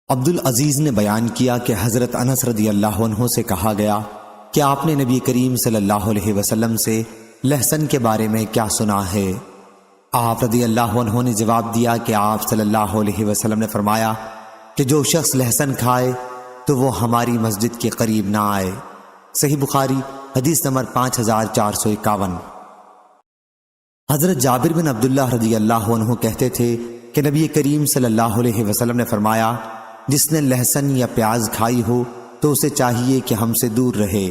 عبدالعزیز نے بیان کیا کہ حضرت انس رضی اللہ عنہ سے کہا گیا کہ آپ نے نبی کریم صلی اللہ علیہ وسلم سے لہسن کے بارے میں کیا سنا ہے؟ آپ رضی اللہ عنہ نے جواب دیا کہ آپ صلی اللہ علیہ وسلم نے فرمایا کہ جو شخص لہسن کھائے تو وہ ہماری مسجد کے قریب نہ آئے۔ صحیح بخاری حدیث نمبر 5451۔ حضرت جابر بن عبداللہ رضی اللہ عنہ کہتے تھے کہ نبی کریم صلی اللہ علیہ وسلم نے فرمایا جس نے لہسن یا پیاز کھائی ہو تو اسے چاہیے کہ ہم سے دور رہے،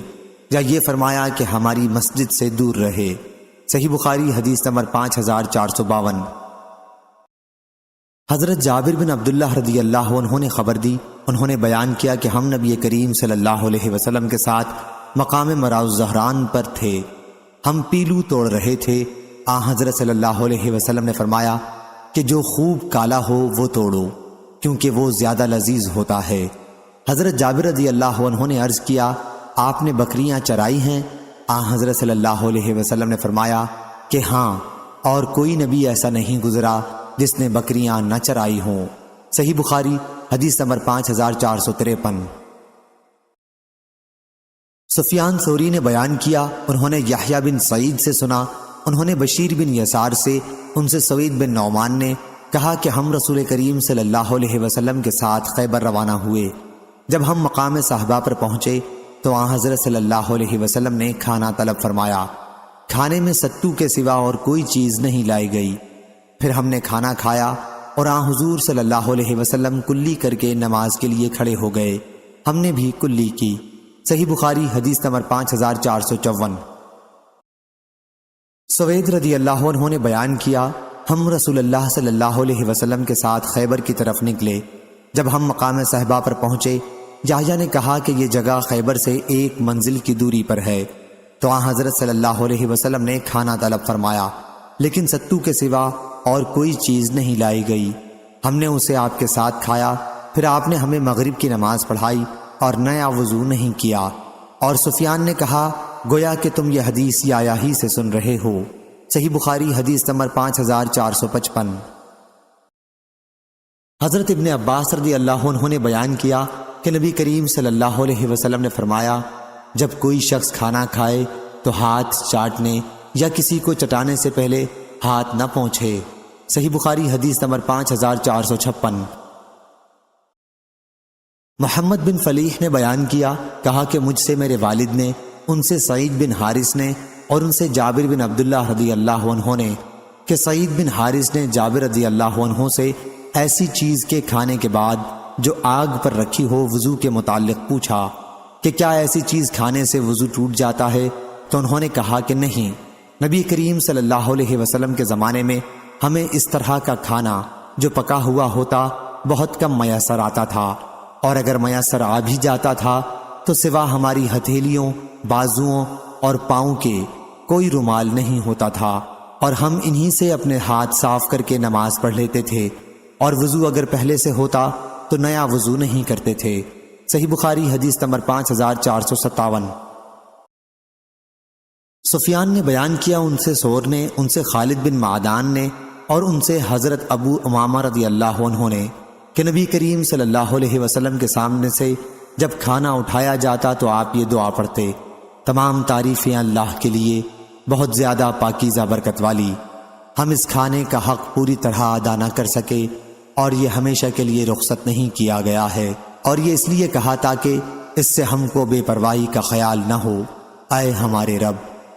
یا یہ فرمایا کہ ہماری مسجد سے دور رہے۔ صحیح بخاری حدیث نمبر 5452۔ حضرت جابر بن عبداللہ رضی اللہ عنہ نے خبر دی، انہوں نے بیان کیا کہ ہم نبی کریم صلی اللہ علیہ وسلم کے ساتھ مقام مراء الزہران پر تھے، ہم پیلو توڑ رہے تھے۔ حضرت صلی اللہ علیہ وسلم نے فرمایا کہ جو خوب کالا ہو وہ توڑو، کیونکہ وہ زیادہ لذیذ ہوتا ہے۔ حضرت جابر رضی اللہ عنہ نے عرض کیا آپ نے بکریاں چرائی ہیں؟ حضرت صلی اللہ علیہ وسلم نے فرمایا کہ ہاں، اور کوئی نبی ایسا نہیں گزرا جس نے بکریاں نہ چرائی ہوں۔ صحیح بخاری حدیث نمبر 5453۔ سفیان ثوری نے بیان کیا، انہوں نے یحییٰ بن سعید سے سنا، انہوں نے بشیر بن یسار سے، ان سے سوید بن نعمان نے کہا کہ ہم رسول کریم صلی اللہ علیہ وسلم کے ساتھ خیبر روانہ ہوئے۔ جب ہم مقام صحابہ پر پہنچے تو حضرت صلی اللہ علیہ وسلم نے کھانا طلب فرمایا، کھانے میں ستو کے سوا اور کوئی چیز نہیں لائی گئی۔ پھر ہم نے کھانا کھایا اور حضور صلی اللہ علیہ وسلم کلی کر کے نماز کے لیے کھڑے ہو گئے، ہم نے بھی کلی کی۔ صحیح بخاری حدیث نمبر 5454۔ سوید رضی اللہ عنہ نے بیان کیا ہم رسول اللہ صلی اللہ علیہ وسلم کے ساتھ خیبر کی طرف نکلے۔ جب ہم مقام صحابہ پر پہنچے، یحییٰ نے کہا کہ یہ جگہ خیبر سے 1 منزل کی دوری پر ہے، تو حضرت صلی اللہ علیہ وسلم نے کھانا طلب فرمایا، لیکن ستو کے سوا اور کوئی چیز نہیں لائی گئی۔ ہم نے اسے آپ کے ساتھ کھایا، پھر آپ نے ہمیں مغرب کی نماز پڑھائی اور نیا وضو نہیں کیا۔ اور سفیان نے کہا گویا کہ تم یہ حدیث یحییٰ ہی سے سن رہے ہو۔ صحیح بخاری حدیث نمبر 5455۔ حضرت ابن عباس رضی اللہ عنہ نے بیان کیا کہ نبی کریم صلی اللہ علیہ وسلم نے فرمایا جب کوئی شخص کھانا کھائے تو ہاتھ چاٹنے یا کسی کو چٹانے سے پہلے ہاتھ نہ پہنچے۔ صحیح بخاری حدیث نمبر 5456۔ محمد بن فلیح نے بیان کیا، کہا کہ مجھ سے میرے والد نے، ان سے سعید بن حارث نے اور ان سے جابر بن عبداللہ رضی اللہ عنہ نے کہ سعید بن حارث نے جابر رضی اللہ عنہ سے ایسی چیز کے کھانے کے بعد جو آگ پر رکھی ہو وضو کے متعلق پوچھا کہ کیا ایسی چیز کھانے سے وضو ٹوٹ جاتا ہے؟ تو انہوں نے کہا کہ نہیں، نبی کریم صلی اللہ علیہ وسلم کے زمانے میں ہمیں اس طرح کا کھانا جو پکا ہوا ہوتا بہت کم میسر آتا تھا، اور اگر میسر آ بھی جاتا تھا تو سوا ہماری ہتھیلیوں، بازوؤں اور پاؤں کے کوئی رومال نہیں ہوتا تھا، اور ہم انہی سے اپنے ہاتھ صاف کر کے نماز پڑھ لیتے تھے، اور وضو اگر پہلے سے ہوتا تو نیا وضو نہیں کرتے تھے۔ صحیح بخاری حدیث نمبر 5457۔ سفیان نے بیان کیا، ان سے ثور نے، ان سے خالد بن معدان نے اور ان سے حضرت ابو امامہ رضی اللہ عنہ نے کہ نبی کریم صلی اللہ علیہ وسلم کے سامنے سے جب کھانا اٹھایا جاتا تو آپ یہ دعا پڑھتے، تمام تعریفیں اللہ کے لیے، بہت زیادہ پاکیزہ برکت والی، ہم اس کھانے کا حق پوری طرح ادا نہ کر سکے اور یہ ہمیشہ کے لیے رخصت نہیں کیا گیا ہے، اور یہ اس لیے کہا تاکہ اس سے ہم کو بے پرواہی کا خیال نہ ہو، اے ہمارے رب۔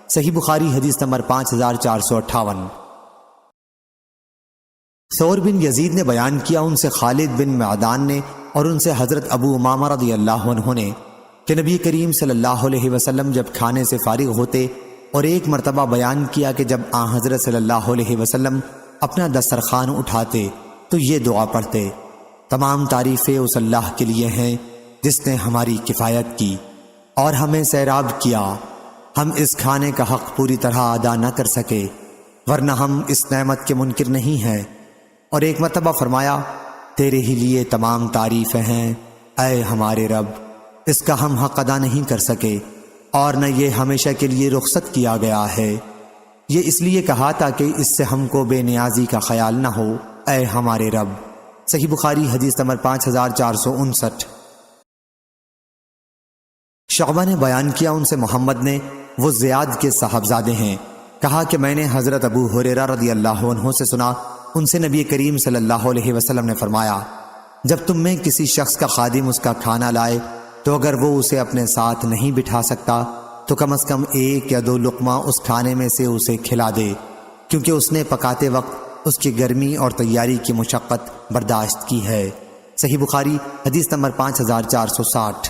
صحیح بخاری حدیث نمبر 5458۔ ثور بن یزید نے بیان کیا، ان سے خالد بن معدان نے اور ان سے حضرت ابو امامہ رضی اللہ عنہ نے کہ نبی کریم صلی اللہ علیہ وسلم جب کھانے سے فارغ ہوتے، اور ایک مرتبہ بیان کیا کہ جب حضرت صلی اللہ علیہ وسلم اپنا دسترخوان اٹھاتے تو یہ دعا پڑھتے، تمام تعریفیں اس اللہ کے لیے ہیں جس نے ہماری کفایت کی اور ہمیں سیراب کیا، ہم اس کھانے کا حق پوری طرح ادا نہ کر سکے، ورنہ ہم اس نعمت کے منکر نہیں ہیں۔ اور ایک مرتبہ فرمایا، تیرے ہی لیے تمام تعریفیں ہیں اے ہمارے رب، اس کا ہم حق ادا نہیں کر سکے، اور نہ یہ ہمیشہ کے لیے رخصت کیا گیا ہے، یہ اس لیے کہا تاکہ اس سے ہم کو بے نیازی کا خیال نہ ہو، اے ہمارے رب۔ صحیح بخاری حدیث نمبر 5459۔ شعبہ نے بیان کیا ان سے محمد نے، وہ زیاد کے صاحبزادے ہیں، کہا کہ میں نے حضرت ابو ہریرہ رضی اللہ عنہ سے سنا، ان سے نبی کریم صلی اللہ علیہ وسلم نے فرمایا، جب تم میں کسی شخص کا خادم اس کا کھانا لائے تو اگر وہ اسے اپنے ساتھ نہیں بٹھا سکتا تو کم از کم 1 یا 2 لقمہ اس کھانے میں سے اسے کھلا دے، کیونکہ اس نے پکاتے وقت اس کی گرمی اور تیاری کی مشقت برداشت کی ہے۔ صحیح بخاری حدیث نمبر 5460۔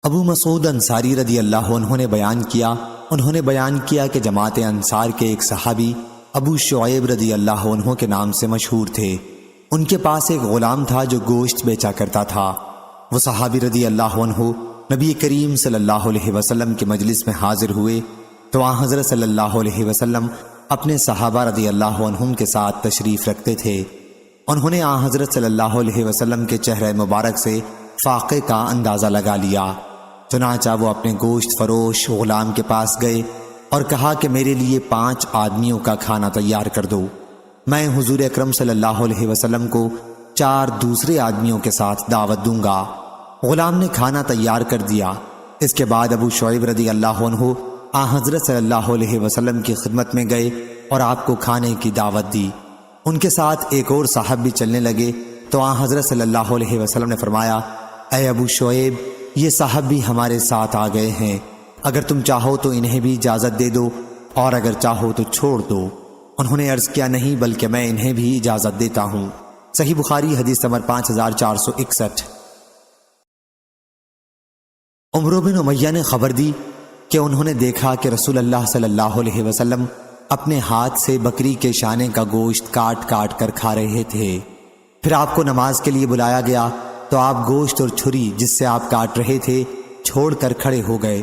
ابو مسعود انصاری رضی اللہ عنہ نے بیان کیا کہ جماعت انصار کے ایک صحابی ابو شعیب رضی اللہ عنہ کے نام سے مشہور تھے۔ ان کے پاس ایک غلام تھا جو گوشت بیچا کرتا تھا۔ وہ صحابی رضی اللہ عنہ نبی کریم صلی اللہ علیہ وسلم کی مجلس میں حاضر ہوئے تو آن حضرت صلی اللہ علیہ وسلم اپنے صحابہ رضی اللہ عنہم کے ساتھ تشریف رکھتے تھے۔ انہوں نے آن حضرت صلی اللہ علیہ وسلم کے چہرہ مبارک سے فاقے کا اندازہ لگا لیا، چنانچہ وہ اپنے گوشت فروش غلام کے پاس گئے اور کہا کہ میرے لیے 5 آدمیوں کا کھانا تیار کر دو، میں حضور اکرم صلی اللہ علیہ وسلم کو 4 دوسرے آدمیوں کے ساتھ دعوت دوں گا۔ غلام نے کھانا تیار کر دیا۔ اس کے بعد ابو شعیب رضی اللہ عنہ آن حضرت صلی اللہ علیہ وسلم کی خدمت میں گئے اور آپ کو کھانے کی دعوت دی۔ ان کے ساتھ ایک اور صاحب بھی چلنے لگے تو آن حضرت صلی اللہ علیہ وسلم نے فرمایا، اے ابو شعیب، یہ صاحب بھی ہمارے ساتھ آ گئے ہیں، اگر تم چاہو تو انہیں بھی اجازت دے دو اور اگر چاہو تو چھوڑ دو۔ انہوں نے عرض کیا، نہیں بلکہ میں انہیں بھی اجازت دیتا ہوں۔ صحیح بخاری حدیث نمبر 5461۔ عمرو بن امیہ نے خبر دی کہ انہوں نے دیکھا کہ رسول اللہ صلی اللہ علیہ وسلم اپنے ہاتھ سے بکری کے شانے کا گوشت کاٹ کاٹ کر کھا رہے تھے۔ پھر آپ کو نماز کے لیے بلایا گیا تو آپ گوشت اور چھری جس سے آپ کاٹ رہے تھے چھوڑ کر کھڑے ہو گئے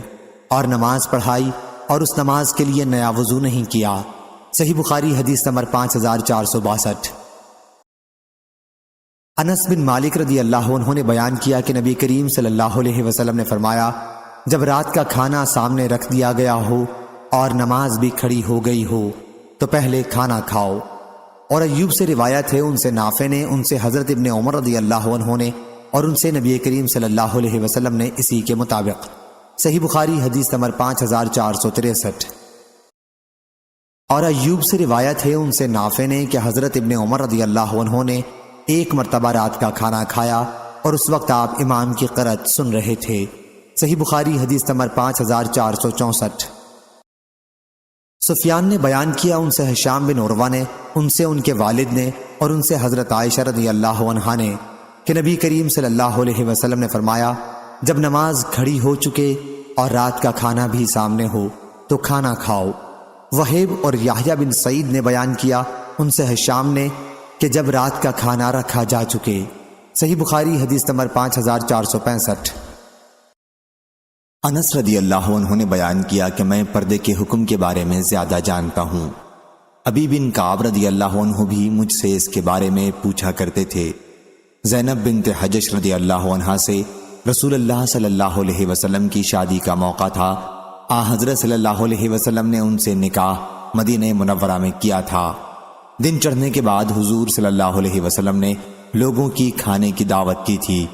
اور نماز پڑھائی اور اس نماز کے لیے نیا وضو نہیں کیا۔ صحیح بخاری حدیث نمبر 5462۔ انس بن مالک رضی اللہ عنہ نے بیان کیا کہ نبی کریم صلی اللہ علیہ وسلم نے فرمایا، جب رات کا کھانا سامنے رکھ دیا گیا ہو اور نماز بھی کھڑی ہو گئی ہو تو پہلے کھانا کھاؤ۔ اور ایوب سے روایت ہے، ان سے نافع نے، ان سے حضرت ابن عمر رضی اللہ عنہ نے، اور ان سے نبی کریم صلی اللہ علیہ وسلم نے اسی کے مطابق۔ صحیح بخاری حدیث نمبر 5463۔ اور ایوب سے روایت ہے، ان سے نافع نے کہ حضرت ابن عمر رضی اللہ عنہ نے ایک مرتبہ رات کا کھانا کھایا اور اس وقت آپ امام کی قرأت سن رہے تھے۔ صحیح بخاری حدیث نمبر 5464۔ سفیان نے بیان کیا، ان سے ہشام بن عروہ نے، ان سے ان کے والد نے، اور ان سے حضرت عائشہ رضی اللہ عنہا نے کہ نبی کریم صلی اللہ علیہ وسلم نے فرمایا، جب نماز کھڑی ہو چکے اور رات کا کھانا بھی سامنے ہو تو کھانا کھاؤ۔ وہیب اور یحییٰ بن سعید نے بیان کیا، ان سے ہشام نے کہ جب رات کا کھانا رکھا جا چکے۔ صحیح بخاری حدیث نمبر 5465۔ انس رضی اللہ عنہ نے بیان کیا کہ میں پردے کے حکم کے بارے میں زیادہ جانتا ہوں۔ ابی بن کعب رضی اللہ عنہ بھی مجھ سے اس کے بارے میں پوچھا کرتے تھے۔ زینب بنت حجش رضی اللہ عنہا سے رسول اللہ صلی اللہ علیہ وسلم کی شادی کا موقع تھا۔ حضرت صلی اللہ علیہ وسلم نے ان سے نکاح مدینہ منورہ میں کیا تھا۔ دن چڑھنے کے بعد حضور صلی اللہ علیہ وسلم نے لوگوں کی کھانے کی دعوت کی تھی۔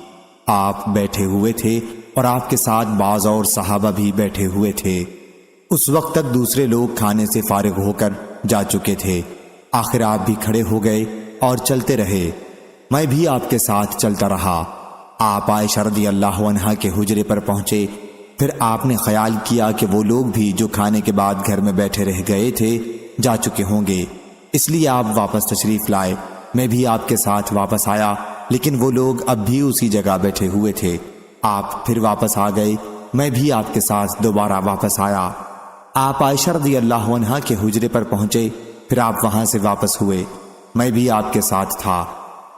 آپ بیٹھے ہوئے تھے اور آپ کے ساتھ بعض اور صحابہ بھی بیٹھے ہوئے تھے۔ اس وقت تک دوسرے لوگ کھانے سے فارغ ہو کر جا چکے تھے۔ آخر آپ بھی کھڑے ہو گئے اور چلتے رہے، میں بھی آپ کے ساتھ چلتا رہا۔ آپ عائشہ رضی اللہ عنہا کے حجرے پر پہنچے، پھر آپ نے خیال کیا کہ وہ لوگ بھی جو کھانے کے بعد گھر میں بیٹھے رہ گئے تھے جا چکے ہوں گے، اس لیے آپ واپس تشریف لائے۔ میں بھی آپ کے ساتھ واپس آیا، لیکن وہ لوگ اب بھی اسی جگہ بیٹھے ہوئے تھے۔ آپ پھر واپس آ گئے، میں بھی آپ کے ساتھ دوبارہ واپس آیا۔ آپ عائشہ رضی اللہ عنہا کے حجرے پر پہنچے، پھر آپ وہاں سے واپس ہوئے، میں بھی آپ کے ساتھ تھا۔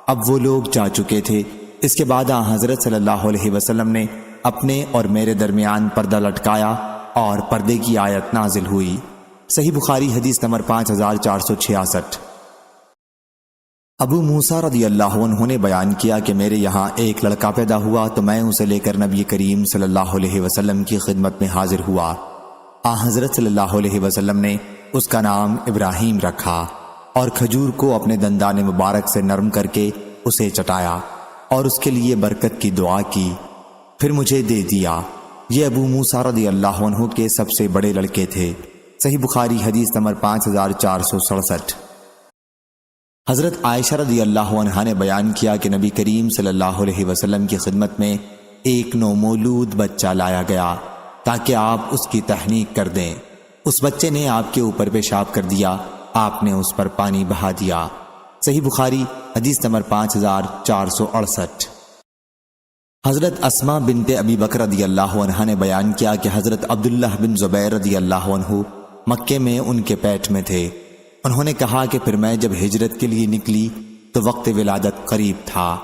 اب وہ لوگ جا چکے تھے۔ اس کے بعد حضرت صلی اللہ علیہ وسلم نے اپنے اور میرے درمیان پردہ لٹکایا اور پردے کی آیت نازل ہوئی۔ صحیح بخاری حدیث نمبر 5466۔ ابو موسیٰ رضی اللہ عنہ نے بیان کیا کہ میرے یہاں ایک لڑکا پیدا ہوا تو میں اسے لے کر نبی کریم صلی اللہ علیہ وسلم کی خدمت میں حاضر ہوا۔ حضرت صلی اللہ علیہ وسلم نے اس کا نام ابراہیم رکھا۔ اور کھجور کو اپنے دندان مبارک سے نرم کر کے اسے چٹایا اور اس کے لیے برکت کی دعا کی، پھر مجھے دے دیا۔ یہ ابو موسیٰ رضی اللہ عنہ کے سب سے بڑے لڑکے تھے۔ صحیح بخاری حدیث نمبر 5467۔ حضرت عائشہ رضی اللہ عنہا نے بیان کیا کہ نبی کریم صلی اللہ علیہ وسلم کی خدمت میں ایک نومولود بچہ لایا گیا تاکہ آپ اس کی تحنیک کر دیں۔ اس بچے نے آپ کے اوپر پیشاب کر دیا، آپ نے اس پر پانی بہا دیا۔ صحیح بخاری حدیث نمبر 5468۔ حضرت اسماء بنت ابی بکر رضی اللہ عنہا نے بیان کیا کہ حضرت عبداللہ بن زبیر رضی اللہ عنہ مکے میں ان کے پیٹ میں تھے۔ انہوں نے کہا کہ پھر میں جب ہجرت کے لیے نکلی تو وقت ولادت قریب تھا۔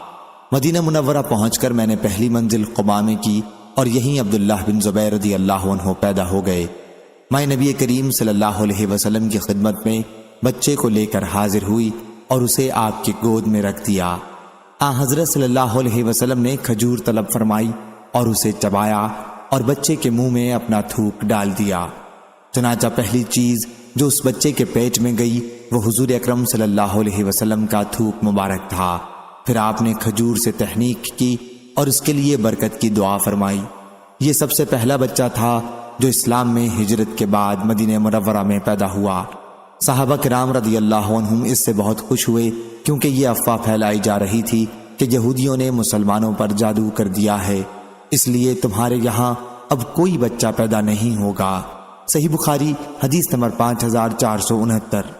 مدینہ منورہ پہنچ کر میں نے پہلی منزل قباء میں کی اور یہیں عبداللہ بن زبیر رضی اللہ عنہ پیدا ہو گئے۔ میں نبی کریم صلی اللہ علیہ وسلم کی خدمت میں بچے کو لے کر حاضر ہوئی اور اسے آپ کی گود میں رکھ دیا۔ حضرت صلی اللہ علیہ وسلم نے کھجور طلب فرمائی اور اسے چبایا اور بچے کے منہ میں اپنا تھوک ڈال دیا۔ چنانچہ پہلی چیز جو اس بچے کے پیٹ میں گئی وہ حضور اکرم صلی اللہ علیہ وسلم کا تھوک مبارک تھا۔ پھر آپ نے کھجور سے تحنیک کی اور اس کے لیے برکت کی دعا فرمائی۔ یہ سب سے پہلا بچہ تھا جو اسلام میں ہجرت کے بعد مدینہ منورہ میں پیدا ہوا۔ صحابہ کرام رضی اللہ عنہم اس سے بہت خوش ہوئے کیونکہ یہ افواہ پھیلائی جا رہی تھی کہ یہودیوں نے مسلمانوں پر جادو کر دیا ہے، اس لیے تمہارے یہاں اب کوئی بچہ پیدا نہیں ہوگا۔ صحیح بخاری حدیث نمبر 5469۔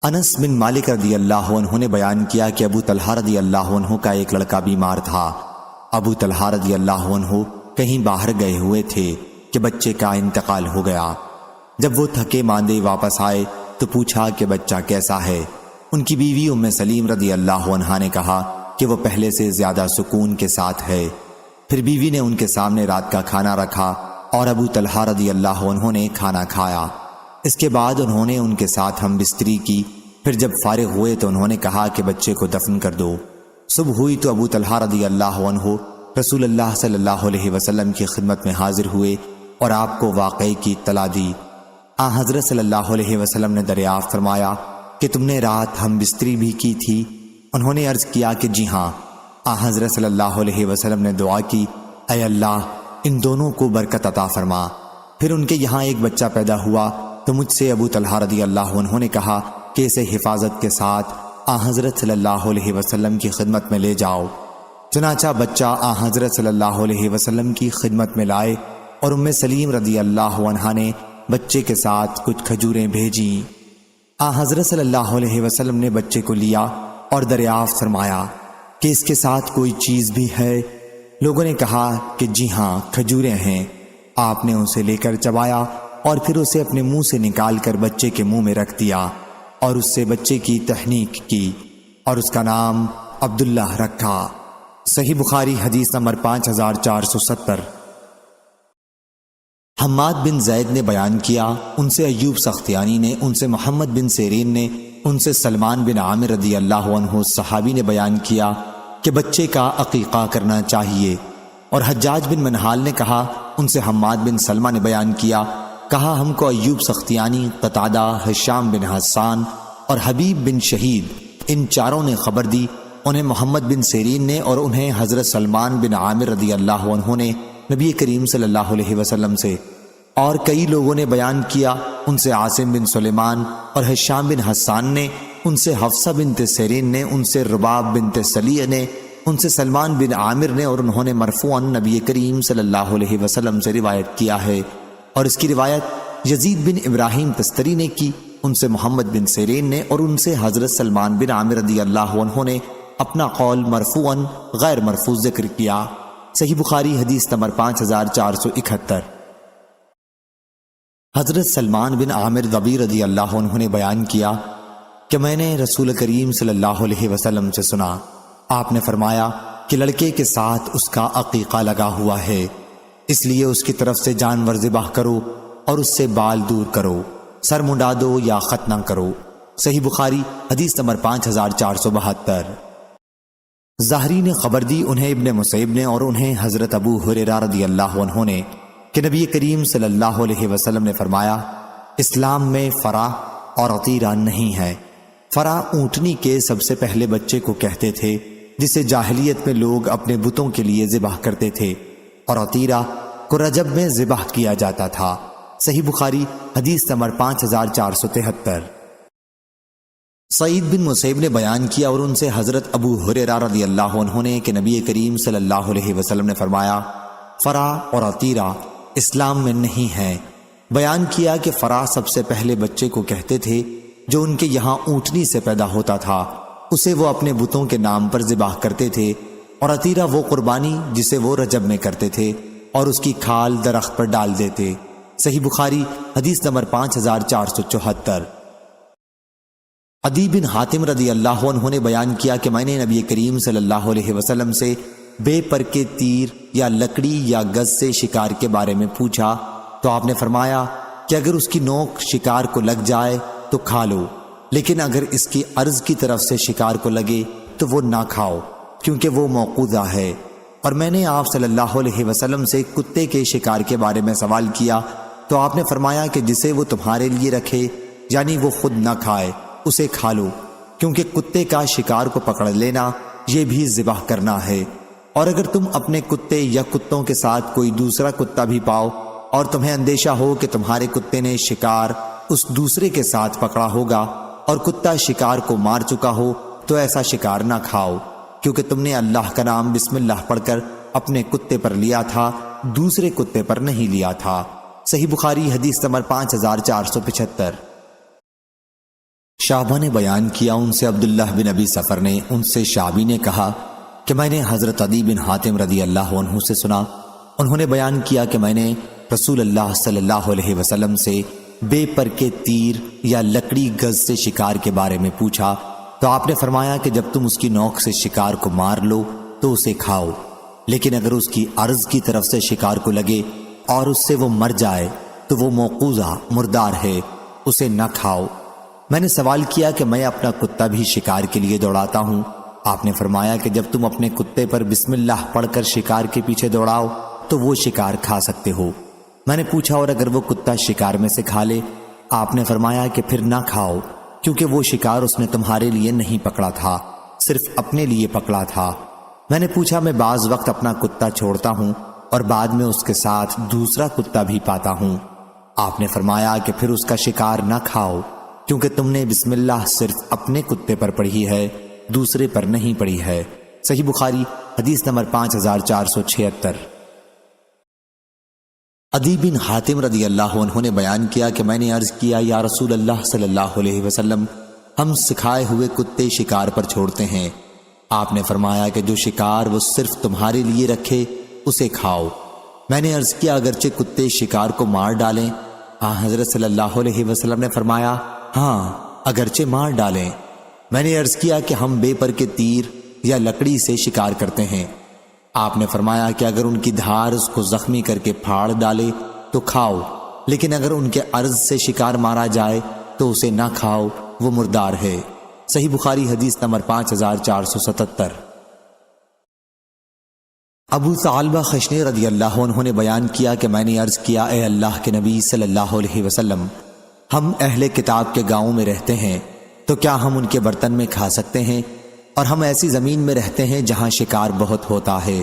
انس بن مالک رضی اللہ عنہ نے بیان کیا کہ ابو طلحہ رضی اللہ عنہ کا ایک لڑکا بیمار تھا۔ ابو طلحہ رضی اللہ عنہ کہیں باہر گئے ہوئے تھے کہ بچے کا انتقال ہو گیا۔ جب وہ تھکے ماندے واپس آئے تو پوچھا کہ بچہ کیسا ہے۔ ان کی بیوی ام سلیم رضی اللہ عنہا نے کہا کہ وہ پہلے سے زیادہ سکون کے ساتھ ہے۔ پھر بیوی نے ان کے سامنے رات کا کھانا رکھا اور ابو طلحہ رضی اللہ عنہ نے کھانا کھایا۔ اس کے بعد انہوں نے ان کے ساتھ ہم بستری کی۔ پھر جب فارغ ہوئے تو انہوں نے کہا کہ بچے کو دفن کر دو۔ صبح ہوئی تو ابو طلحہ رضی اللہ عنہ رسول اللہ صلی اللہ علیہ وسلم کی خدمت میں حاضر ہوئے اور آپ کو واقعے کی اطلاع دی۔ حضرت صلی اللہ علیہ وسلم نے دریافت فرمایا کہ تم نے رات ہم بستری بھی کی تھی؟ انہوں نے عرض کیا کہ جی ہاں۔ حضرت صلی اللہ علیہ وسلم نے دعا کی، اے اللہ ان دونوں کو برکت عطا فرما۔ پھر ان کے یہاں ایک بچہ پیدا ہوا تو مجھ سے ابو طلحہ رضی اللہ عنہ نے کہا کہ اسے حفاظت کے ساتھ حضرت صلی اللہ علیہ وسلم کی خدمت میں لے جاؤ۔ چنانچہ بچہ حضرت صلی اللہ علیہ وسلم کی خدمت میں لائے اور ام سلیم رضی اللہ عنہا نے بچے کے ساتھ کچھ کھجوریں بھیجیں۔ حضرت صلی اللہ علیہ وسلم نے بچے کو لیا اور دریافت فرمایا کہ اس کے ساتھ کوئی چیز بھی ہے؟ لوگوں نے کہا کہ جی ہاں کھجوریں ہیں۔ آپ نے اسے لے کر چبایا اور پھر اسے اپنے منہ سے نکال کر بچے کے منہ میں رکھ دیا اور اس سے بچے کی تحنیک کی اور اس کا نام عبداللہ رکھا۔ صحیح بخاری حدیث نمبر 5470۔ حماد بن زید نے بیان کیا، ان سے ایوب سختیانی نے، ان سے محمد بن سیرین نے، ان سے سلمان بن عامر رضی اللہ عنہ صحابی نے بیان کیا کہ بچے کا عقیقہ کرنا چاہیے۔ اور حجاج بن منحال نے کہا، ان سے حماد بن سلمہ نے بیان کیا، کہا ہم کو ایوب سختیانی، قتادہ، ہشام بن حسان اور حبیب بن شہید ان چاروں نے خبر دی، انہیں محمد بن سیرین نے اور انہیں حضرت سلمان بن عامر رضی اللہ عنہ نے نبی کریم صلی اللہ علیہ وسلم سے، اور کئی لوگوں نے بیان کیا، ان سے عاصم بن سلیمان اور ہشام بن حسان نے، ان سے حفصہ بنت سیرین نے، ان سے رباب بنت سلیہ نے، ان سے سلمان بن عامر نے، اور انہوں نے مرفوعاً نبی کریم صلی اللہ علیہ وسلم سے روایت کیا ہے۔ اور اس کی روایت یزید بن ابراہیم تستری نے کی، ان سے محمد بن سیرین نے، اور ان سے حضرت سلمان بن عامر رضی اللہ عنہ نے اپنا قول مرفوعاً غیر مرفوع ذکر کیا۔ صحیح بخاری حدیث نمبر 5471۔ حضرت سلمان بن عامر ضبی رضی اللہ عنہ نے بیان کیا کہ میں نے رسول کریم صلی اللہ علیہ وسلم سے سنا، آپ نے فرمایا کہ لڑکے کے ساتھ اس کا عقیقہ لگا ہوا ہے، اس لیے اس کی طرف سے جانور ذبح کرو اور اس سے بال دور کرو، سر منڈا دو یا ختنہ کرو۔ صحیح بخاری حدیث نمبر 5472۔ ظاہری نے خبر دی، انہیں ابن مسیب نے اور انہیں حضرت ابو ہریرہ رضی اللہ عنہ نے کہ نبی کریم صلی اللہ علیہ وسلم نے فرمایا، اسلام میں فرع اور عطیرہ نہیں ہے۔ فرا اونٹنی کے سب سے پہلے بچے کو کہتے تھے جسے جاہلیت میں لوگ اپنے بتوں کے لیے ذبح کرتے تھے، اور عطیرہ کو رجب میں ذبح کیا جاتا تھا۔ صحیح بخاری حدیث نمبر 5473۔ سعید بن مسیب نے بیان کیا اور ان سے حضرت ابو ہریرہ رضی اللہ عنہ نے کہ نبی کریم صلی اللہ علیہ وسلم نے فرمایا فرا اور عطیرہ اسلام میں نہیں ہے۔ بیان کیا کہ فرا سب سے پہلے بچے کو کہتے تھے جو ان کے یہاں اونٹنی سے پیدا ہوتا تھا، اسے وہ اپنے بتوں کے نام پر ذبح کرتے تھے، اور عطیرہ وہ قربانی جسے وہ رجب میں کرتے تھے اور اس کی کھال درخت پر ڈال دیتے۔ صحیح بخاری حدیث نمبر 5474۔ عدی بن حاتم رضی اللہ عنہ نے بیان کیا کہ میں نے نبی کریم صلی اللہ علیہ وسلم سے بے پر کے تیر یا لکڑی یا گز سے شکار کے بارے میں پوچھا تو آپ نے فرمایا کہ اگر اس کی نوک شکار کو لگ جائے تو کھا لو، لیکن اگر اس کی عرض کی طرف سے شکار کو لگے تو وہ نہ کھاؤ، کیونکہ وہ موقوذہ ہے۔ اور میں نے آپ صلی اللہ علیہ وسلم سے کتے کے شکار کے بارے میں سوال کیا تو آپ نے فرمایا کہ جسے وہ تمہارے لیے رکھے یعنی وہ خود نہ کھائے اسے کھا لو، کیونکہ کتے کا شکار کو پکڑ لینا یہ بھی ذبح کرنا ہے۔ اور اگر تم اپنے کتے یا کتوں کے ساتھ کوئی دوسرا کتا بھی پاؤ اور تمہیں اندیشہ ہو کہ تمہارے کتے نے شکار اس دوسرے کے ساتھ پکڑا ہوگا اور کتا شکار کو مار چکا ہو تو ایسا شکار نہ کھاؤ، کیونکہ تم نے اللہ کا نام بسم اللہ پڑھ کر اپنے کتے پر لیا تھا، دوسرے کتے پر نہیں لیا تھا۔ صحیح بخاری حدیث نمبر 5475۔ شعبہ نے بیان کیا ان سے عبداللہ بن ابی سفر نے ان سے شعبی نے کہا کہ میں نے حضرت عدی بن حاتم رضی اللہ عنہ سے سنا، انہوں نے بیان کیا کہ میں نے رسول اللہ صلی اللہ علیہ وسلم سے بے پر کے تیر یا لکڑی گز سے شکار کے بارے میں پوچھا تو آپ نے فرمایا کہ جب تم اس کی نوک سے شکار کو مار لو تو اسے کھاؤ، لیکن اگر اس کی عرض کی طرف سے شکار کو لگے اور اس سے وہ مر جائے تو وہ موقوذہ مردار ہے، اسے نہ کھاؤ۔ میں نے سوال کیا کہ میں اپنا کتا بھی شکار کے لیے دوڑاتا ہوں، آپ نے فرمایا کہ جب تم اپنے کتے پر بسم اللہ پڑھ کر شکار کے پیچھے دوڑاؤ تو وہ شکار کھا سکتے ہو۔ میں نے پوچھا اور اگر وہ کتا شکار میں سے کھا لے؟ آپ نے فرمایا کہ پھر نہ کھاؤ، کیونکہ وہ شکار اس نے تمہارے لیے نہیں پکڑا تھا، صرف اپنے لیے پکڑا تھا۔ میں نے پوچھا میں بعض وقت اپنا کتا چھوڑتا ہوں اور بعد میں اس کے ساتھ دوسرا کتا بھی پاتا ہوں، آپ نے فرمایا کہ پھر اس کا شکار نہ کھاؤ، کیونکہ تم نے بسم اللہ صرف اپنے کتے پر پڑھی ہے، دوسرے پر نہیں پڑھی ہے۔ صحیح بخاری حدیث نمبر 5476۔ عدی بن حاتم رضی اللہ عنہ نے بیان کیا کہ میں نے عرض کیا یا رسول اللہ صلی اللہ علیہ وسلم ہم سکھائے ہوئے کتے شکار پر چھوڑتے ہیں، آپ نے فرمایا کہ جو شکار وہ صرف تمہارے لیے رکھے اسے کھاؤ۔ میں نے عرض کیا اگرچہ کتے شکار کو مار ڈالیں؟ حضرت صلی اللہ علیہ وسلم نے فرمایا ہاں اگرچہ مار ڈالیں۔ میں نے عرض کیا کہ ہم بے پر کے تیر یا لکڑی سے شکار کرتے ہیں، آپ نے فرمایا کہ اگر ان کی دھار اس کو زخمی کر کے پھاڑ ڈالے تو کھاؤ، لیکن اگر ان کے عرض سے شکار مارا جائے تو اسے نہ کھاؤ، وہ مردار ہے۔ صحیح بخاری حدیث نمبر 5477۔ ابو ثعلبہ خشنی رضی اللہ عنہ نے بیان کیا کہ میں نے عرض کیا اے اللہ کے نبی صلی اللہ علیہ وسلم ہم اہل کتاب کے گاؤں میں رہتے ہیں تو کیا ہم ان کے برتن میں کھا سکتے ہیں؟ اور ہم ایسی زمین میں رہتے ہیں جہاں شکار بہت ہوتا ہے،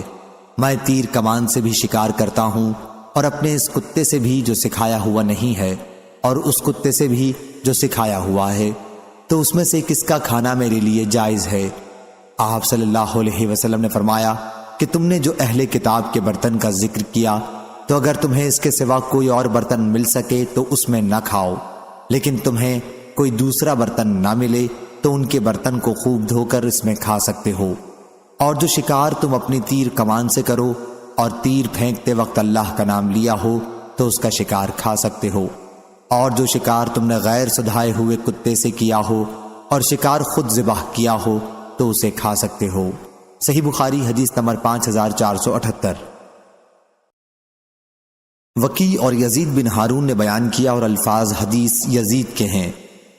میں تیر کمان سے بھی شکار کرتا ہوں اور اپنے اس کتے سے بھی جو سکھایا ہوا نہیں ہے اور اس کتے سے بھی جو سکھایا ہوا ہے، تو اس میں سے کس کا کھانا میرے لیے جائز ہے؟ آپ صلی اللہ علیہ وسلم نے فرمایا کہ تم نے جو اہل کتاب کے برتن کا ذکر کیا تو اگر تمہیں اس کے سوا کوئی اور برتن مل سکے تو اس میں نہ کھاؤ، لیکن تمہیں کوئی دوسرا برتن نہ ملے تو ان کے برتن کو خوب دھو کر اس میں کھا سکتے ہو۔ اور جو شکار تم اپنی تیر کمان سے کرو اور تیر پھینکتے وقت اللہ کا نام لیا ہو تو اس کا شکار کھا سکتے ہو، اور جو شکار تم نے غیر سدھائے ہوئے کتے سے کیا ہو اور شکار خود ذبح کیا ہو تو اسے کھا سکتے ہو۔ صحیح بخاری حدیث نمبر 5478۔ وکی اور یزید بن ہارون نے بیان کیا اور الفاظ حدیث یزید کے ہیں،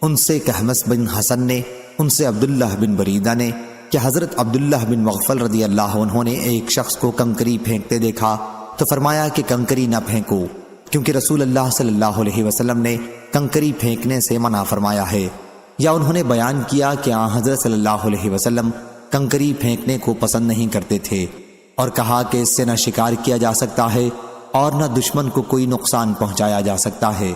ان سے کہمس بن حسن نے، ان سے عبداللہ بن بریدہ نے کہ حضرت عبداللہ بن مغفل رضی اللہ عنہ نے ایک شخص کو کنکری پھینکتے دیکھا تو فرمایا کہ کنکری نہ پھینکو، کیونکہ رسول اللہ صلی اللہ علیہ وسلم نے کنکری پھینکنے سے منع فرمایا ہے، یا انہوں نے بیان کیا کہ آن حضرت صلی اللہ علیہ وسلم کنکری پھینکنے کو پسند نہیں کرتے تھے، اور کہا کہ اس سے نہ شکار کیا جا سکتا ہے اور نہ دشمن کو کوئی نقصان پہنچایا جا سکتا ہے،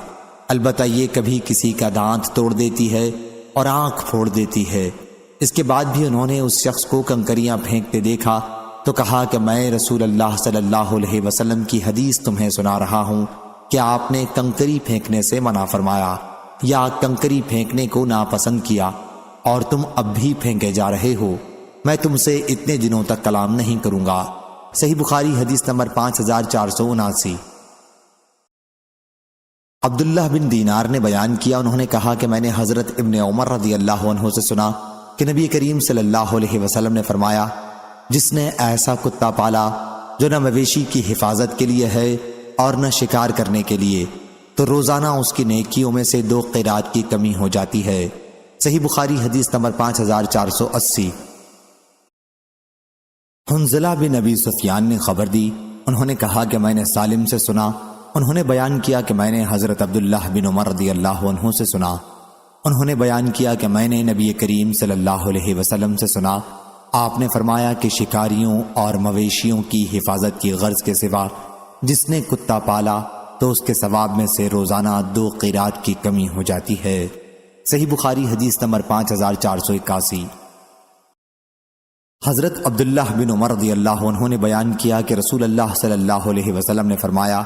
البتہ یہ کبھی کسی کا دانت توڑ دیتی ہے اور آنکھ پھوڑ دیتی ہے۔ اس کے بعد بھی انہوں نے اس شخص کو کنکریاں پھینکتے دیکھا تو کہا کہ میں رسول اللہ صلی اللہ علیہ وسلم کی حدیث تمہیں سنا رہا ہوں کہ آپ نے کنکری پھینکنے سے منع فرمایا یا کنکری پھینکنے کو ناپسند کیا، اور تم اب بھی پھینکے جا رہے ہو، میں تم سے اتنے دنوں تک کلام نہیں کروں گا۔ صحیح بخاری حدیث نمبر 5479۔ عبداللہ بن دینار نے بیان کیا، انہوں نے کہا کہ میں نے حضرت ابن عمر رضی اللہ عنہ سے سنا کہ نبی کریم صلی اللہ علیہ وسلم نے فرمایا، جس نے ایسا کتا پالا جو نہ مویشی کی حفاظت کے لیے ہے اور نہ شکار کرنے کے لیے، تو روزانہ اس کی نیکیوں میں سے 2 قیرات کی کمی ہو جاتی ہے۔ صحیح بخاری حدیث نمبر 5480۔ حنظلہ بن ابی سفیان نے خبر دی، انہوں نے کہا کہ میں نے سالم سے سنا، انہوں نے بیان کیا کہ میں نے حضرت عبداللہ بن عمر رضی اللہ عنہ سے سنا، انہوں نے بیان کیا کہ میں نے نبی کریم صلی اللہ علیہ وسلم سے سنا، آپ نے فرمایا کہ شکاریوں اور مویشیوں کی حفاظت کی غرض کے سوا جس نے کتا پالا تو اس کے ثواب میں سے روزانہ 2 قیرات کی کمی ہو جاتی ہے۔ صحیح بخاری حدیث نمبر 5481۔ حضرت عبداللہ بن عمر رضی اللہ عنہ نے بیان کیا کہ رسول اللہ صلی اللہ علیہ وسلم نے فرمایا،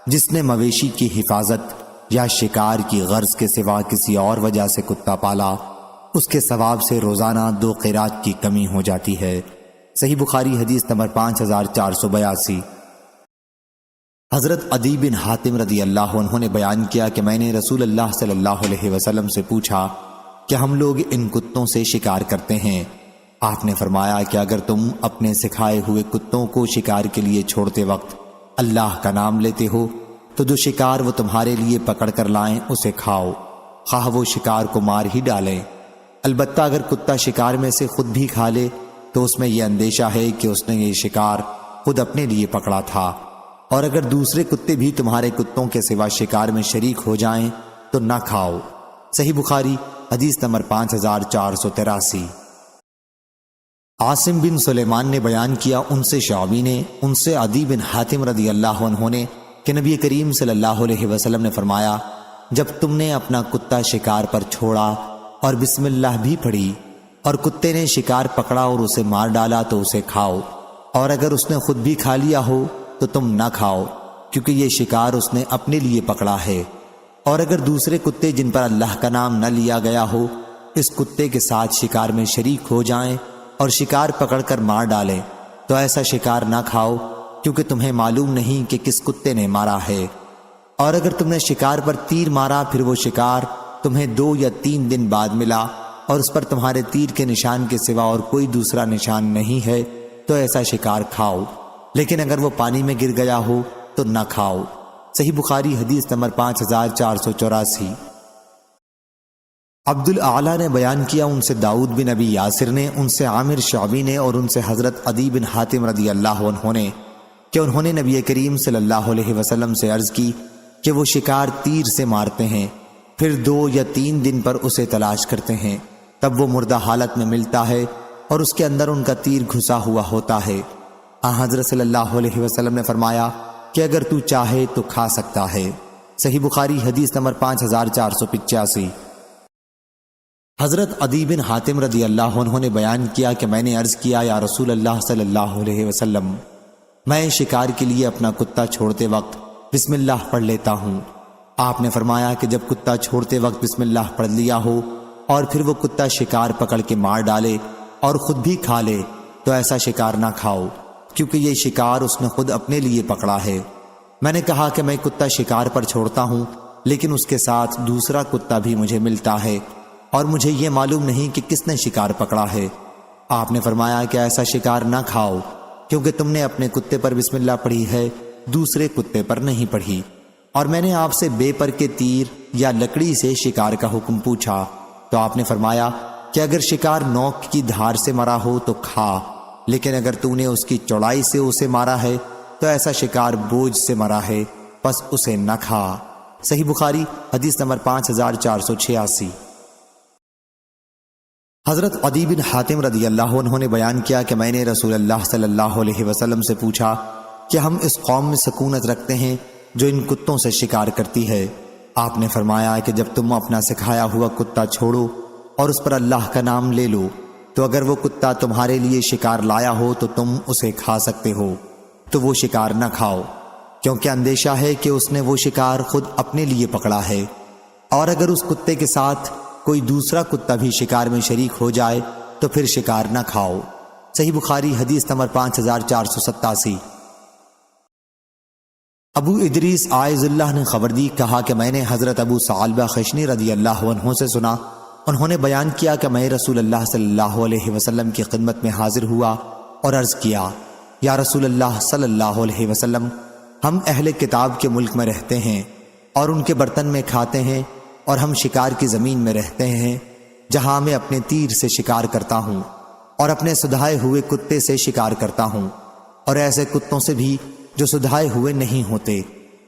جس نے مویشی کی حفاظت یا شکار کی غرض کے سوا کسی اور وجہ سے کتا پالا، اس کے ثواب سے روزانہ 2 قیرات کی کمی ہو جاتی ہے۔ صحیح بخاری حدیث نمبر 5482۔ حضرت عدی بن حاتم رضی اللہ عنہ نے بیان کیا کہ میں نے رسول اللہ صلی اللہ علیہ وسلم سے پوچھا کہ ہم لوگ ان کتوں سے شکار کرتے ہیں، آپ نے فرمایا کہ اگر تم اپنے سکھائے ہوئے کتوں کو شکار کے لیے چھوڑتے وقت اللہ کا نام لیتے ہو تو جو شکار وہ تمہارے لیے پکڑ کر لائیں اسے کھاؤ، خواہ وہ شکار کو مار ہی ڈالیں، البتہ اگر کتا شکار میں سے خود بھی کھا لے تو اس میں یہ اندیشہ ہے کہ اس نے یہ شکار خود اپنے لیے پکڑا تھا، اور اگر دوسرے کتے بھی تمہارے کتوں کے سوا شکار میں شریک ہو جائیں تو نہ کھاؤ۔ صحیح بخاری حدیث نمبر 5483۔ عاصم بن سلیمان نے بیان کیا، ان سے شعبی نے، ان سے عدی بن حاتم رضی اللہ عنہ نے کہ نبی کریم صلی اللہ علیہ وسلم نے فرمایا، جب تم نے اپنا کتا شکار پر چھوڑا اور بسم اللہ بھی پڑھی اور کتے نے شکار پکڑا اور اسے مار ڈالا تو اسے کھاؤ، اور اگر اس نے خود بھی کھا لیا ہو تو تم نہ کھاؤ، کیونکہ یہ شکار اس نے اپنے لیے پکڑا ہے، اور اگر دوسرے کتے جن پر اللہ کا نام نہ لیا گیا ہو اس کتے کے ساتھ شکار میں شریک ہو جائیں اور شکار پکڑ کر مار ڈالیں تو ایسا شکار نہ کھاؤ، کیونکہ تمہیں معلوم نہیں کہ کس کتے نے مارا ہے، اور اگر تم نے شکار پر تیر مارا پھر وہ شکار تمہیں 2 یا 3 دن بعد ملا اور اس پر تمہارے تیر کے نشان کے سوا اور کوئی دوسرا نشان نہیں ہے تو ایسا شکار کھاؤ، لیکن اگر وہ پانی میں گر گیا ہو تو نہ کھاؤ۔ صحیح بخاری حدیث نمبر 5484۔ عبد الاعلیٰ نے بیان کیا، ان سے داؤد بن ابی یاسر نے، ان سے عامر شعبی نے اور ان سے حضرت عدی بن حاتم رضی اللہ عنہ نے کہ انہوں نے نبی کریم صلی اللہ علیہ وسلم سے عرض کی کہ وہ شکار تیر سے مارتے ہیں، پھر 2 یا 3 دن پر اسے تلاش کرتے ہیں، تب وہ مردہ حالت میں ملتا ہے اور اس کے اندر ان کا تیر گھسا ہوا ہوتا ہے۔ حضرت صلی اللہ علیہ وسلم نے فرمایا کہ اگر تو چاہے تو کھا سکتا ہے۔ صحیح بخاری حدیث نمبر 5485۔ حضرت عدی بن حاتم رضی اللہ عنہ نے بیان کیا کہ میں نے عرض کیا، یا رسول اللہ صلی اللہ علیہ وسلم، میں شکار کے لیے اپنا کتا چھوڑتے وقت بسم اللہ پڑھ لیتا ہوں۔ آپ نے فرمایا کہ جب کتا چھوڑتے وقت بسم اللہ پڑھ لیا ہو اور پھر وہ کتا شکار پکڑ کے مار ڈالے اور خود بھی کھا لے تو ایسا شکار نہ کھاؤ، کیونکہ یہ شکار اس نے خود اپنے لیے پکڑا ہے۔ میں نے کہا کہ میں کتا شکار پر چھوڑتا ہوں لیکن اس کے ساتھ دوسرا کتا بھی مجھے ملتا ہے اور مجھے یہ معلوم نہیں کہ کس نے شکار پکڑا ہے۔ آپ نے فرمایا کہ ایسا شکار نہ کھاؤ، کیونکہ تم نے اپنے کتے پر بسم اللہ پڑھی ہے، دوسرے کتے پر نہیں پڑھی۔ اور میں نے آپ سے بے پر کے تیر یا لکڑی سے شکار کا حکم پوچھا تو آپ نے فرمایا کہ اگر شکار نوک کی دھار سے مرا ہو تو کھا، لیکن اگر تو نے اس کی چوڑائی سے اسے مارا ہے تو ایسا شکار بوجھ سے مرا ہے، پس اسے نہ کھا۔ صحیح بخاری حدیث نمبر 5486۔ حضرت عدی بن حاتم رضی اللہ عنہ نے بیان کیا کہ میں نے رسول اللہ صلی اللہ علیہ وسلم سے پوچھا کہ ہم اس قوم میں سکونت رکھتے ہیں جو ان کتوں سے شکار کرتی ہے۔ آپ نے فرمایا کہ جب تم اپنا سکھایا ہوا کتا چھوڑو اور اس پر اللہ کا نام لے لو تو اگر وہ کتا تمہارے لیے شکار لایا ہو تو تم اسے کھا سکتے ہو، تو وہ شکار نہ کھاؤ، کیونکہ اندیشہ ہے کہ اس نے وہ شکار خود اپنے لیے پکڑا ہے، اور اگر اس کتے کے ساتھ کوئی دوسرا کتا بھی شکار میں شریک ہو جائے تو پھر شکار نہ کھاؤ۔ صحیح بخاری حدیث نمبر 5487۔ ابو ادریس عائز اللہ نے خبر دی، کہا کہ میں نے حضرت ابو ثعلبہ خشنی رضی اللہ عنہ سے سنا، انہوں نے بیان کیا کہ میں رسول اللہ صلی اللہ علیہ وسلم کی خدمت میں حاضر ہوا اور عرض کیا، یا رسول اللہ صلی اللہ علیہ وسلم، ہم اہل کتاب کے ملک میں رہتے ہیں اور ان کے برتن میں کھاتے ہیں، اور ہم شکار کی زمین میں رہتے ہیں جہاں میں اپنے تیر سے شکار کرتا ہوں اور اپنے سدھائے ہوئے کتے سے شکار کرتا ہوں، اور ایسے کتوں سے بھی جو سدھائے ہوئے نہیں ہوتے،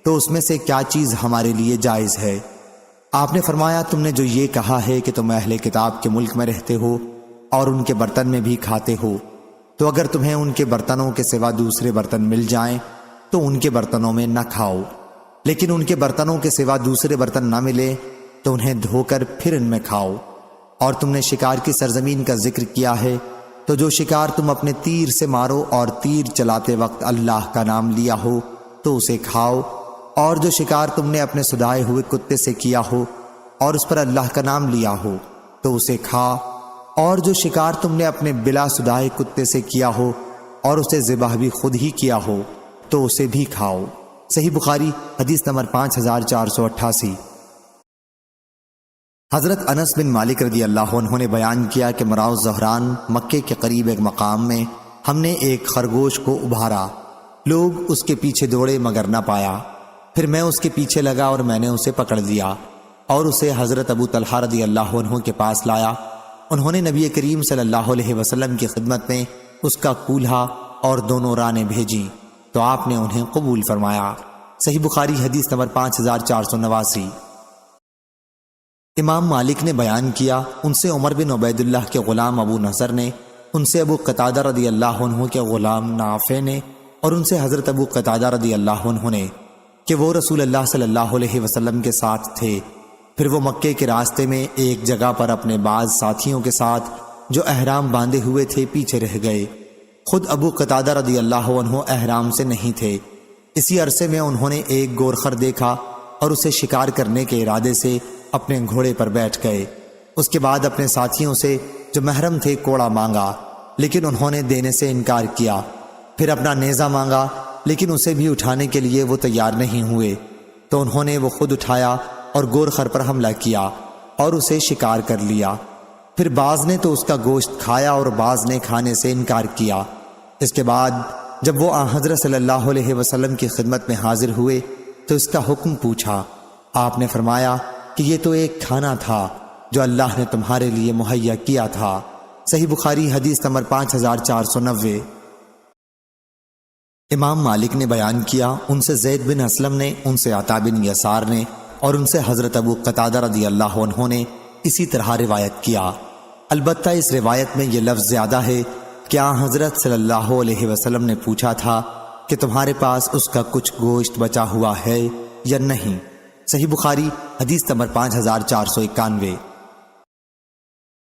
تو اس میں سے کیا چیز ہمارے لیے جائز ہے؟ آپ نے فرمایا، تم نے جو یہ کہا ہے کہ تم اہل کتاب کے ملک میں رہتے ہو اور ان کے برتن میں بھی کھاتے ہو، تو اگر تمہیں ان کے برتنوں کے سوا دوسرے برتن مل جائیں تو ان کے برتنوں میں نہ کھاؤ، لیکن ان کے برتنوں کے سوا دوسرے برتن نہ ملے تو انہیں دھو کر پھر ان میں کھاؤ۔ اور تم نے شکار کی سرزمین کا ذکر کیا ہے، تو جو شکار تم اپنے تیر سے مارو اور تیر چلاتے وقت اللہ کا نام لیا ہو تو اسے کھاؤ، اور جو شکار تم نے اپنے سدھائے ہوئے کتے سے کیا ہو اور اس پر اللہ کا نام لیا ہو تو اسے کھا، اور جو شکار تم نے اپنے بلا سدھائے کتے سے کیا ہو اور اسے ذبح بھی خود ہی کیا ہو تو اسے بھی کھاؤ۔ صحیح بخاری حدیث نمبر 5488۔ حضرت انس بن مالک رضی اللہ عنہ نے بیان کیا کہ مراؤ زہران مکے کے قریب ایک مقام میں ہم نے ایک خرگوش کو ابھارا، لوگ اس کے پیچھے دوڑے مگر نہ پایا، پھر میں اس کے پیچھے لگا اور میں نے اسے پکڑ دیا اور اسے حضرت ابو طلحہ رضی اللہ عنہ کے پاس لایا۔ انہوں نے نبی کریم صلی اللہ علیہ وسلم کی خدمت میں اس کا کولہا اور دونوں رانیں بھیجیں تو آپ نے انہیں قبول فرمایا۔ صحیح بخاری حدیث نمبر 5489۔ امام مالک نے بیان کیا، ان سے عمر بن عبید اللہ کے غلام ابو نصر نے، ان سے ابو قتادہ رضی اللہ عنہ کے غلام نافع نے، اور ان سے حضرت ابو قتادہ رضی اللہ عنہ نے کہ وہ رسول اللہ صلی اللہ علیہ وسلم کے ساتھ تھے۔ پھر وہ مکے کے راستے میں ایک جگہ پر اپنے بعض ساتھیوں کے ساتھ جو احرام باندھے ہوئے تھے پیچھے رہ گئے۔ خود ابو قتادہ رضی اللہ عنہ احرام سے نہیں تھے۔ اسی عرصے میں انہوں نے ایک گورخر دیکھا اور اسے شکار کرنے کے ارادے سے اپنے گھوڑے پر بیٹھ گئے۔ اس کے بعد اپنے ساتھیوں سے جو محرم تھے کوڑا مانگا، لیکن انہوں نے دینے سے انکار کیا۔ پھر اپنا نیزہ مانگا، لیکن اسے بھی اٹھانے کے لیے وہ تیار نہیں ہوئے، تو انہوں نے وہ خود اٹھایا اور گورخر پر حملہ کیا اور اسے شکار کر لیا۔ پھر بعض نے تو اس کا گوشت کھایا اور بعض نے کھانے سے انکار کیا۔ اس کے بعد جب وہ حضرت صلی اللہ علیہ وسلم کی خدمت میں حاضر ہوئے تو اس کا حکم پوچھا۔ آپ نے فرمایا کہ یہ تو ایک کھانا تھا جو اللہ نے تمہارے لیے مہیا کیا تھا۔ صحیح بخاری حدیث نمبر 5490۔ امام مالک نے بیان کیا، ان سے زید بن اسلم نے، ان سے عطا بن یسار نے، اور ان سے حضرت ابو قتادہ رضی اللہ عنہ نے اسی طرح روایت کیا۔ البتہ اس روایت میں یہ لفظ زیادہ ہے کہ حضرت صلی اللہ علیہ وسلم نے پوچھا تھا کہ تمہارے پاس اس کا کچھ گوشت بچا ہوا ہے یا نہیں۔ صحیح بخاری حدیث نمبر 5491۔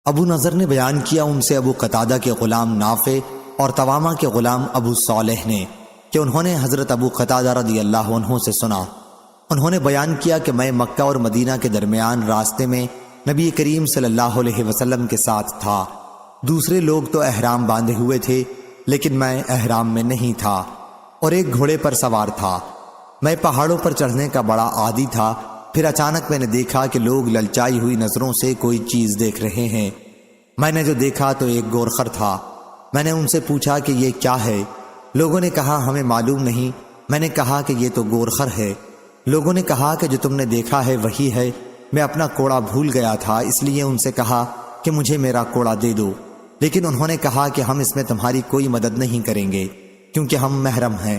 ابو نضر نے بیان کیا، ان سے ابو قتادہ کے غلام نافع اور تواما کے غلام ابو صالح نے کہ انہوں نے حضرت ابو قتادہ رضی اللہ عنہ سے سنا۔ انہوں نے بیان کیا کہ میں مکہ اور مدینہ کے درمیان راستے میں نبی کریم صلی اللہ علیہ وسلم کے ساتھ تھا۔ دوسرے لوگ تو احرام باندھے ہوئے تھے، لیکن میں احرام میں نہیں تھا اور ایک گھوڑے پر سوار تھا۔ میں پہاڑوں پر چڑھنے کا بڑا عادی تھا۔ پھر اچانک میں نے دیکھا کہ لوگ للچائی ہوئی نظروں سے کوئی چیز دیکھ رہے ہیں۔ میں نے جو دیکھا تو ایک گورخر تھا۔ میں نے ان سے پوچھا کہ یہ کیا ہے؟ لوگوں نے کہا ہمیں معلوم نہیں۔ میں نے کہا کہ یہ تو گورخر ہے۔ لوگوں نے کہا کہ جو تم نے دیکھا ہے وہی ہے۔ میں اپنا کوڑا بھول گیا تھا، اس لیے ان سے کہا کہ مجھے میرا کوڑا دے دو، لیکن انہوں نے کہا کہ ہم اس میں تمہاری کوئی مدد نہیں کریں گے کیونکہ ہم محرم ہیں۔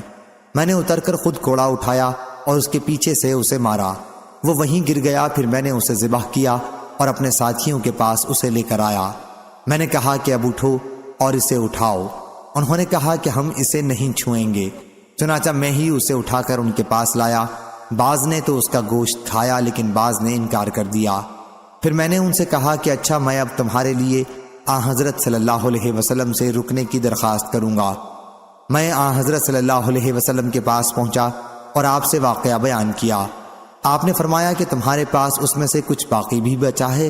میں نے اتر کر خود کوڑا اٹھایا اور اس کے پیچھے سے اسے مارا۔ وہ وہیں گر گیا، پھر میں نے اسے ذبح کیا اور اپنے ساتھیوں کے پاس اسے لے کر آیا۔ میں نے کہا کہ اب اٹھو اور اسے اٹھاؤ۔ انہوں نے کہا کہ ہم اسے نہیں چھوئیں گے۔ چنانچہ میں ہی اسے اٹھا کر ان کے پاس لایا۔ بعض نے تو اس کا گوشت کھایا لیکن بعض نے انکار کر دیا۔ پھر میں نے ان سے کہا کہ اچھا، میں اب تمہارے لیے حضرت صلی اللہ علیہ وسلم سے رکنے کی درخواست کروں گا۔ میں حضرت صلی اللہ علیہ وسلم کے پاس پہنچا اور آپ سے واقعہ بیان کیا۔ آپ نے فرمایا کہ تمہارے پاس اس میں سے کچھ باقی بھی بچا ہے؟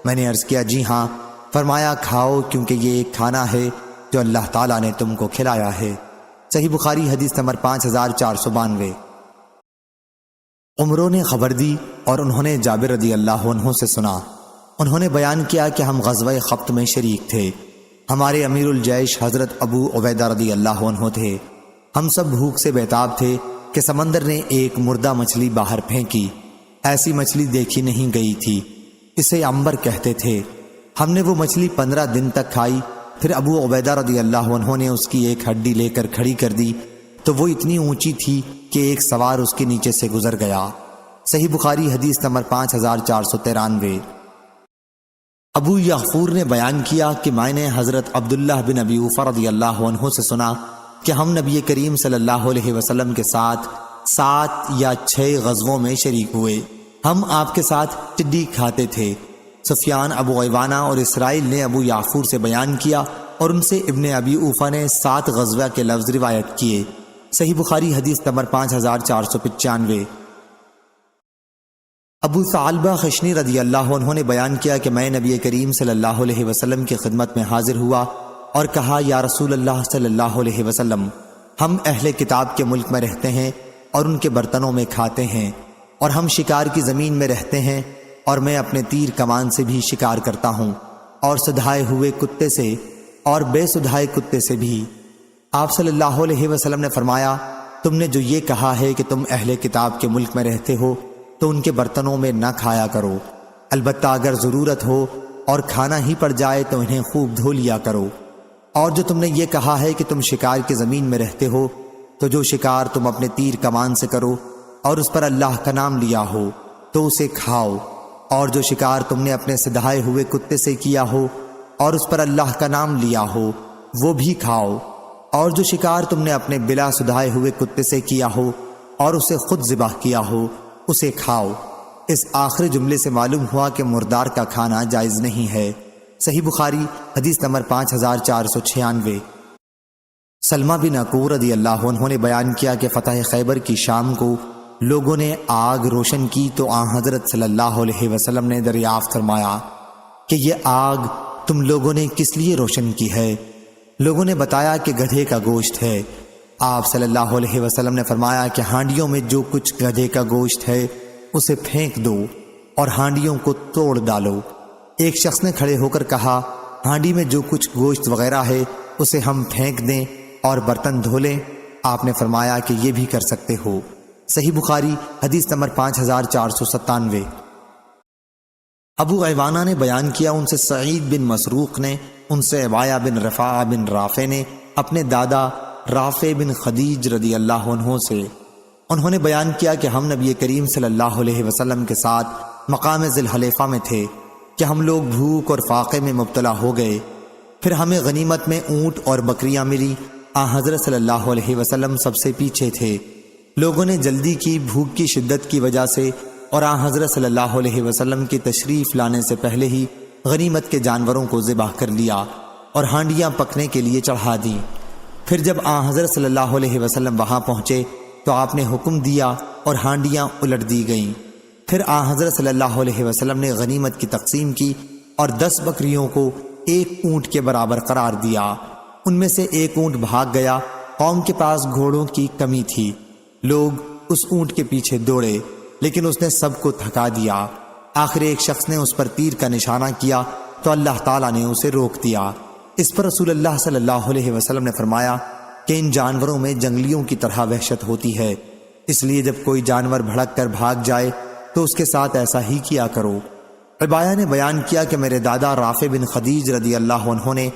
میں نے عرض کیا جی ہاں۔ فرمایا کھاؤ، کیونکہ یہ ایک کھانا ہے جو اللہ تعالیٰ نے تم کو کھلایا ہے۔ صحیح بخاری حدیث نمبر 5492۔ عمروں نے خبر دی اور انہوں نے جابر رضی اللہ عنہ سے سنا۔ انہوں نے بیان کیا کہ ہم غزوہ خبت میں شریک تھے۔ ہمارے امیر الجیش حضرت ابو عبیدہ رضی اللہ عنہ تھے۔ ہم سب بھوک سے بیتاب تھے کہ سمندر نے ایک مردہ مچھلی باہر پھینکی۔ ایسی مچھلی دیکھی نہیں گئی تھی، اسے عنبر کہتے تھے۔ ہم نے وہ مچھلی 15 دن تک کھائی۔ پھر ابو عبیدہ رضی اللہ عنہ نے اس کی ایک ہڈی لے کر کھڑی کر دی تو وہ اتنی اونچی تھی کہ ایک سوار اس کے نیچے سے گزر گیا۔ صحیح بخاری حدیث نمبر 5493۔ ابو یغفور نے بیان کیا کہ میں نے حضرت عبداللہ بن ابی اوفا رضی اللہ عنہ سے سنا کہ ہم نبی کریم صلی اللہ علیہ وسلم کے ساتھ 7 یا 6 غزووں میں شریک ہوئے۔ ہم آپ کے ساتھ ٹڈی کھاتے تھے۔ سفیان، ابو عوانہ اور اسرائیل نے ابو یعفور سے بیان کیا اور ان سے ابن ابی اوفا نے 7 غزوہ کے لفظ روایت کیے۔ صحیح بخاری حدیث نمبر 5495۔ ابو ثعلبہ خشنی رضی اللہ عنہ نے بیان کیا کہ میں نبی کریم صلی اللہ علیہ وسلم کی خدمت میں حاضر ہوا اور کہا یا رسول اللہ صلی اللہ علیہ وسلم، ہم اہل کتاب کے ملک میں رہتے ہیں اور ان کے برتنوں میں کھاتے ہیں، اور ہم شکار کی زمین میں رہتے ہیں اور میں اپنے تیر کمان سے بھی شکار کرتا ہوں، اور سدھائے ہوئے کتے سے اور بے سدھائے کتے سے بھی۔ آپ صلی اللہ علیہ وسلم نے فرمایا، تم نے جو یہ کہا ہے کہ تم اہل کتاب کے ملک میں رہتے ہو تو ان کے برتنوں میں نہ کھایا کرو، البتہ اگر ضرورت ہو اور کھانا ہی پڑ جائے تو انہیں خوب دھو لیا کرو۔ اور جو تم نے یہ کہا ہے کہ تم شکار کی زمین میں رہتے ہو تو جو شکار تم اپنے تیر کمان سے کرو اور اس پر اللہ کا نام لیا ہو تو اسے کھاؤ، اور جو شکار تم نے اپنے سدھائے ہوئے کتے سے کیا ہو اور اس پر اللہ کا نام لیا ہو وہ بھی کھاؤ، اور جو شکار تم نے اپنے بلا سدھائے ہوئے کتے سے کیا ہو اور اسے خود ذبح کیا ہو اسے کھاؤ۔ اس آخری جملے سے معلوم ہوا کہ مردار کا کھانا جائز نہیں ہے۔ صحیح بخاری حدیث نمبر 5496۔ سلمہ بن عقور رضی اللہ عنہ نے بیان کیا کہ فتح خیبر کی شام کو لوگوں نے آگ روشن کی تو حضرت صلی اللہ علیہ وسلم نے دریافت فرمایا کہ یہ آگ تم لوگوں نے کس لیے روشن کی ہے؟ لوگوں نے بتایا کہ گدھے کا گوشت ہے۔ آپ صلی اللہ علیہ وسلم نے فرمایا کہ ہانڈیوں میں جو کچھ گدھے کا گوشت ہے اسے پھینک دو اور ہانڈیوں کو توڑ ڈالو۔ ایک شخص نے کھڑے ہو کر کہا، ہانڈی میں جو کچھ گوشت وغیرہ ہے اسے ہم پھینک دیں اور برتن دھو لیں؟ آپ نے فرمایا کہ یہ بھی کر سکتے ہو۔ صحیح بخاری حدیث نمبر 5497۔ ابو عوانہ نے بیان کیا ان سے سعید بن مسروق نے، ان سے عبایہ بن رفاع بن رافع نے اپنے دادا رافع بن خدیج رضی اللہ عنہ سے، انہوں نے بیان کیا کہ ہم نبی کریم صلی اللہ علیہ وسلم کے ساتھ مقام ذی الحلیفہ میں تھے کہ ہم لوگ بھوک اور فاقے میں مبتلا ہو گئے۔ پھر ہمیں غنیمت میں اونٹ اور بکریاں ملی۔ حضرت صلی اللہ علیہ وسلم سب سے پیچھے تھے۔ لوگوں نے جلدی کی بھوک کی شدت کی وجہ سے، اور حضرت صلی اللہ علیہ وسلم کی تشریف لانے سے پہلے ہی غنیمت کے جانوروں کو ذبح کر لیا اور ہانڈیاں پکنے کے لیے چڑھا دیں۔ پھر جب حضرت صلی اللہ علیہ وسلم وہاں پہنچے تو آپ نے حکم دیا اور ہانڈیاں الٹ دی گئیں۔ پھر حضرت صلی اللہ علیہ وسلم نے غنیمت کی تقسیم کی اور 10 بکریوں کو 1 اونٹ کے برابر قرار دیا۔ ان میں سے 1 اونٹ بھاگ گیا۔ قوم کے پاس گھوڑوں کی کمی تھی، لوگ اس اونٹ کے پیچھے دوڑے لیکن اس نے سب کو تھکا دیا۔ آخر ایک شخص نے اس پر تیر کا نشانہ کیا تو اللہ تعالیٰ نے اسے روک دیا۔ اس پر رسول اللہ صلی اللہ علیہ وسلم نے فرمایا کہ ان جانوروں میں جنگلیوں کی طرح وحشت ہوتی ہے، اس لیے جب کوئی جانور بھڑک کر بھاگ جائے تو اس کے ساتھ ایسا ہی کیا کرو۔ عبایہ نے بیان کیا کہ میرے دادا رافع بن خدیج رضی اللہ عنہ نے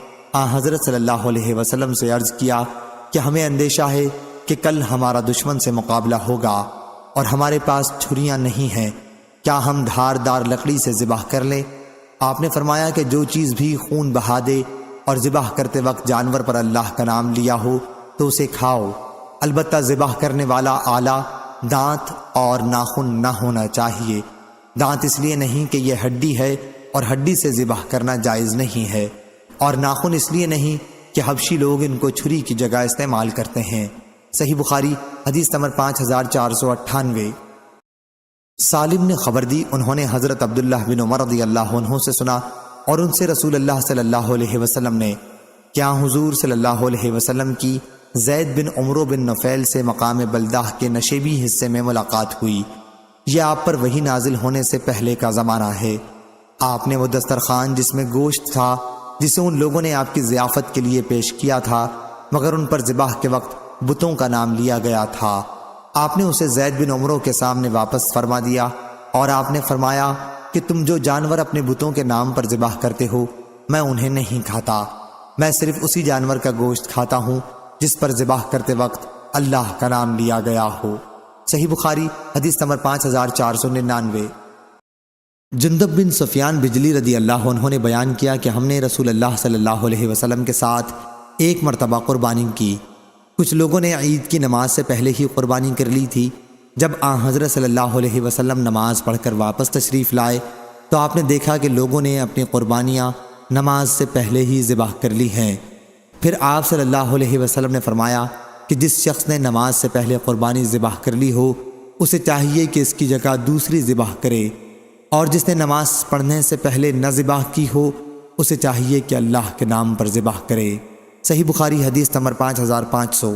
حضرت صلی اللہ علیہ وسلم سے عرض کیا کہ ہمیں اندیشہ ہے کہ کل ہمارا دشمن سے مقابلہ ہوگا، اور ہمارے پاس چھریاں نہیں ہیں، کیا ہم دھاردار لکڑی سے ذبح کر لیں؟ آپ نے فرمایا کہ جو چیز بھی خون بہا دے اور ذبح کرتے وقت جانور پر اللہ کا نام لیا ہو تو اسے کھاؤ، البتہ ذبح کرنے والا آلہ دانت اور ناخن نہ ہونا چاہیے۔ دانت اس لیے نہیں کہ یہ ہڈی ہے اور ہڈی سے ذبح کرنا جائز نہیں ہے، اور ناخن اس لیے نہیں کہ حبشی لوگ ان کو چھری کی جگہ استعمال کرتے ہیں۔ صحیح بخاری حدیث نمبر 5498۔ سالم نے خبر دی، انہوں نے حضرت عبداللہ بن عمر رضی اللہ عنہ سے سنا اور ان سے رسول اللہ صلی اللہ علیہ وسلم نے کیا حضور صلی اللہ علیہ وسلم کی زید بن عمرو بن نفیل سے مقام بلدہ کے نشیبی حصے میں ملاقات ہوئی۔ یہ آپ پر وحی نازل ہونے سے پہلے کا زمانہ ہے۔ آپ نے وہ دسترخوان جس میں گوشت تھا جسے ان لوگوں نے آپ کی ضیافت کے لیے پیش کیا تھا مگر ان پر ذبح کے وقت بتوں کا نام لیا گیا تھا، آپ نے اسے زید بن عمرو کے سامنے واپس فرما دیا اور آپ نے فرمایا کہ تم جو جانور اپنے بتوں کے نام پر ذبح کرتے ہو میں انہیں نہیں کھاتا، میں صرف اسی جانور کا گوشت کھاتا ہوں جس پر ذبح کرتے وقت اللہ کا نام لیا گیا ہو۔ صحیح بخاری حدیث نمبر 5499۔ جندب بن سفیان بجلی رضی اللہ عنہ نے بیان کیا کہ ہم نے رسول اللہ صلی اللہ علیہ وسلم کے ساتھ ایک مرتبہ قربانی کی۔ کچھ لوگوں نے عید کی نماز سے پہلے ہی قربانی کر لی تھی۔ جب حضرت صلی اللہ علیہ وسلم نماز پڑھ کر واپس تشریف لائے تو آپ نے دیکھا کہ لوگوں نے اپنی قربانیاں نماز سے پہلے ہی ذبح کر لی ہیں۔ پھر آپ صلی اللہ علیہ وسلم نے فرمایا کہ جس شخص نے نماز سے پہلے قربانی ذبح کر لی ہو اسے چاہیے کہ اس کی جگہ دوسری ذبح کرے، اور جس نے نماز پڑھنے سے پہلے نہ ذبح کی ہو اسے چاہیے کہ اللہ کے نام پر ذبح کرے۔ صحیح بخاری حدیث نمبر 5500۔